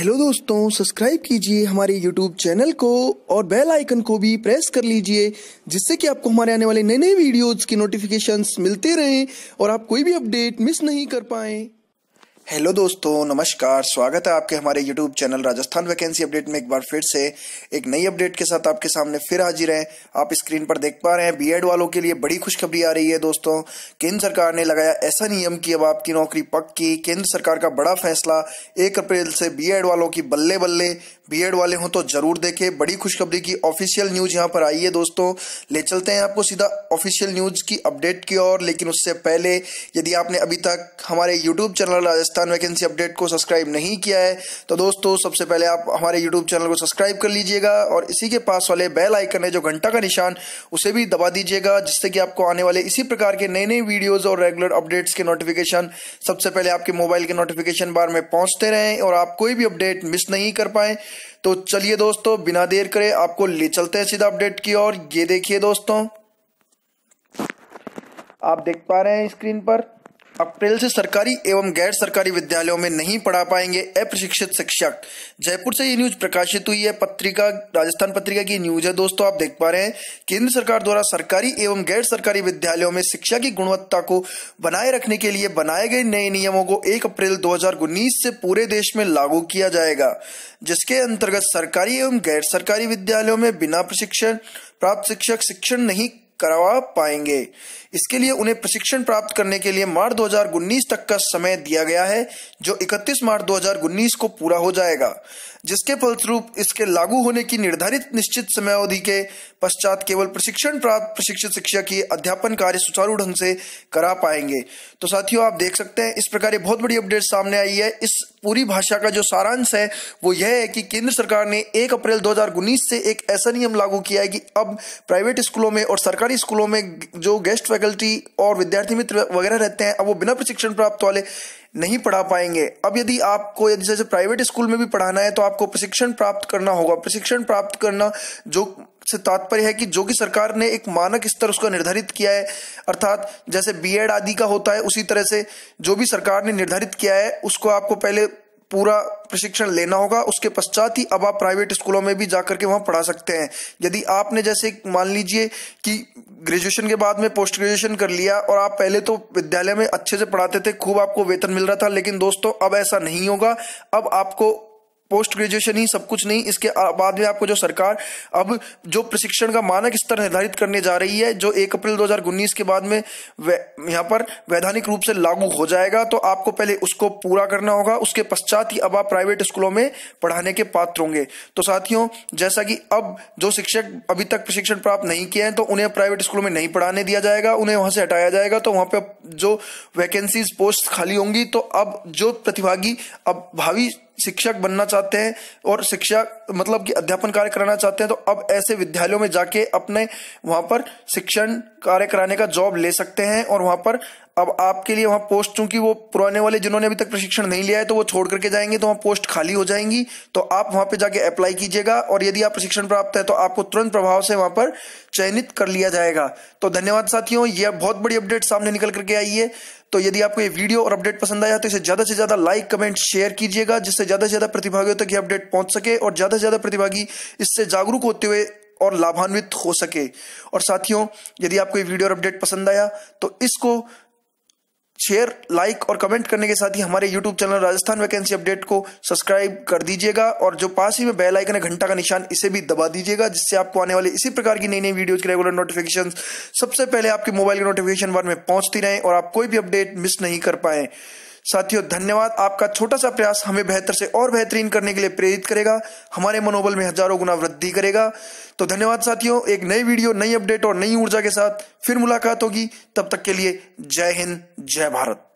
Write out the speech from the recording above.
Hello दोस्तों, subscribe कीजिए हमारे YouTube चैनल को और बेल आइकन को भी प्रेस कर लीजिए, जिससे कि आपको हमारे आने वाले नए नए वीडियोज़ की नोटिफिकेशंस मिलते रहें और आप कोई भी अपडेट मिस नहीं कर पाएं। हेलो दोस्तों, नमस्कार। स्वागत है आपके हमारे YouTube channel Rajasthan vacancy update में। एक बार फिर से एक नई अपडेट के साथ आपके सामने फिर हाजिर हैं। आप स्क्रीन पर देख पा रहे हैं, बीएड वालों के लिए बड़ी खुशखबरी आ रही है दोस्तों। केंद्र सरकार ने लगाया ऐसा नियम कि अब आपकी नौकरी पक्की। केंद्र सरकार का बड़ा फैसला, 1 अप्रैल से बीएड वालों की बल्ले बल्ले। बीएड वाले हों तो जरूर देखें। बड़ी खुशखबरी की ऑफिशियल न्यूज यहाँ पर आई है दोस्तों। ले चलते हैं आपको सीधा ऑफिशियल न्यूज की अपडेट की ओर। लेकिन उससे पहले यदि आपने अभी तक हमारे YouTube channel Rajasthan vacancy update को सब्सक्राइब नहीं किया है तो दोस्तों सबसे पहले आप हमारे यूट्यूब चैनल को सब्सक्राइब कर लीजिएगा और इसी के पास वाले बेल आइकन है जो घंटा का निशान, उसे भी दबा दीजिएगा, जिससे कि आपको आने वाले इसी प्रकार के नए नए वीडियोस और रेगुलर अपडेट्स के नोटिफिकेशन सबसे पहले आपके मोबाइल के नोटिफिकेशन बार में पहुंचते रहें और आप कोई भी अपडेट मिस नहीं कर पाए। तो चलिए दोस्तों, बिना देर करे आपको ले चलते हैं सीधा अपडेट की ओर। ये देखिए दोस्तों, आप देख पा रहे हैं स्क्रीन पर, अप्रैल से सरकारी एवं गैर सरकारी विद्यालयों में नहीं पढ़ा पाएंगे अप्रशिक्षित शिक्षक। जयपुर से ये न्यूज प्रकाशित हुई है। पत्रिका राजस्थान पत्रिका की न्यूज है दोस्तों। आप देख पा रहे हैं, केंद्र सरकार द्वारा सरकारी एवं गैर सरकारी विद्यालयों में शिक्षा की गुणवत्ता को बनाए रखने के लिए बनाए गए नए नियमों को 1 अप्रैल 2019 से पूरे देश में लागू किया जाएगा, जिसके अंतर्गत सरकारी एवं गैर सरकारी विद्यालयों में बिना प्रशिक्षण प्राप्त शिक्षक शिक्षण नहीं करवा पाएंगे। इसके लिए उन्हें प्रशिक्षण प्राप्त करने के लिए मार्च 2019 तक का समय दिया गया है, जो 31 मार्च 2019 को पूरा हो जाएगा, जिसके फलस्वरूप इसके लागू होने की निर्धारित निश्चित समय अवधि के पश्चात केवल प्रशिक्षण प्राप्त प्रशिक्षित शिक्षक ही अध्यापन कार्य सुचारू ढंग से करा पाएंगे। तो साथियों, आप देख सकते हैं इस प्रकार बहुत बड़ी अपडेट सामने आई है। इस पूरी भाषा का जो सारांश है वो यह है कि केंद्र सरकार ने 1 अप्रैल 2019 से एक ऐसा नियम लागू किया है कि अब प्राइवेट स्कूलों में और सरकारी स्कूलों में जो गेस्ट फैकल्टी और विद्यार्थी मित्र वगैरह रहते हैं, अब वो बिना प्रशिक्षण प्राप्त वाले नहीं पढ़ा पाएंगे। अब यदि जैसे प्राइवेट स्कूल में भी पढ़ाना है तो आपको प्रशिक्षण प्राप्त करना होगा। प्रशिक्षण प्राप्त करना जो से तात्पर्य है कि जो कि सरकार ने एक मानक स्तर उसका निर्धारित किया है, अर्थात जैसे बीएड आदि का होता है उसी तरह से जो भी सरकार ने निर्धारित किया है उसको आपको पहले पूरा प्रशिक्षण लेना होगा। उसके पश्चात ही अब आप प्राइवेट स्कूलों में भी जाकर के वहां पढ़ा सकते हैं। यदि आपने जैसे मान लीजिए कि ग्रेजुएशन के बाद में पोस्ट ग्रेजुएशन कर लिया और आप पहले तो विद्यालय में अच्छे से पढ़ाते थे, खूब आपको वेतन मिल रहा था, लेकिन दोस्तों अब ऐसा नहीं होगा। अब आपको पोस्ट ग्रेजुएशन ही सब कुछ नहीं, इसके बाद में आपको जो सरकार अब जो प्रशिक्षण का मानक स्तर निर्धारित करने जा रही है, जो 1 अप्रैल 2019 के बाद में यहाँ पर वैधानिक रूप से लागू हो जाएगा, तो आपको पहले उसको पूरा करना होगा। उसके पश्चात ही अब आप प्राइवेट स्कूलों में पढ़ाने के पात्र होंगे। तो साथियों, जैसा कि अब जो शिक्षक अभी तक प्रशिक्षण प्राप्त नहीं किए हैं तो उन्हें प्राइवेट स्कूलों में नहीं पढ़ाने दिया जाएगा, उन्हें वहां से हटाया जाएगा। तो वहां पे जो वैकेंसीज पोस्ट खाली होंगी, तो अब जो प्रतिभागी अब भावी शिक्षक बनना चाहते हैं और शिक्षा मतलब कि अध्यापन कार्य कराना चाहते हैं, तो अब ऐसे विद्यालयों में जाके अपने वहां पर शिक्षण कार्य कराने का जॉब ले सकते हैं। और वहां पर अब आपके लिए वहां पोस्ट, चूंकि वो पुराने वाले जिन्होंने अभी तक प्रशिक्षण नहीं लिया है तो वो छोड़ करके जाएंगे, तो वहां पोस्ट खाली हो जाएंगी। तो आप वहां पे जाके अप्लाई कीजिएगा और यदि आप प्रशिक्षण प्राप्त है तो आपको तुरंत प्रभाव से वहां पर चयनित कर लिया जाएगा। तो धन्यवाद साथियों, यह बहुत बड़ी अपडेट सामने निकल करके आई है। तो यदि आपको ये वीडियो और अपडेट पसंद आया तो इसे ज्यादा से ज्यादा लाइक, कमेंट, शेयर कीजिएगा, जिससे ज्यादा से ज्यादा प्रतिभागियों तक ये अपडेट पहुंच सके और ज्यादा से ज्यादा प्रतिभागी इससे जागरूक होते हुए और लाभान्वित हो सके। और साथियों, यदि आपको ये वीडियो और अपडेट पसंद आया तो इसको शेयर, लाइक और कमेंट करने के साथ ही हमारे YouTube channel Rajasthan vacancy update को सब्सक्राइब कर दीजिएगा और जो पास ही में बेल आइकन है घंटा का निशान, इसे भी दबा दीजिएगा, जिससे आपको आने वाले इसी प्रकार की नई नई वीडियोज की रेगुलर नोटिफिकेशन सबसे पहले आपके मोबाइल के नोटिफिकेशन बार में पहुंचती रहे और आप कोई भी अपडेट मिस नहीं कर पाए। साथियों, धन्यवाद। आपका छोटा सा प्रयास हमें बेहतर से और बेहतरीन करने के लिए प्रेरित करेगा, हमारे मनोबल में हजारों गुना वृद्धि करेगा। तो धन्यवाद साथियों। एक नई वीडियो, नई अपडेट और नई ऊर्जा के साथ फिर मुलाकात होगी। तब तक के लिए जय हिंद, जय भारत।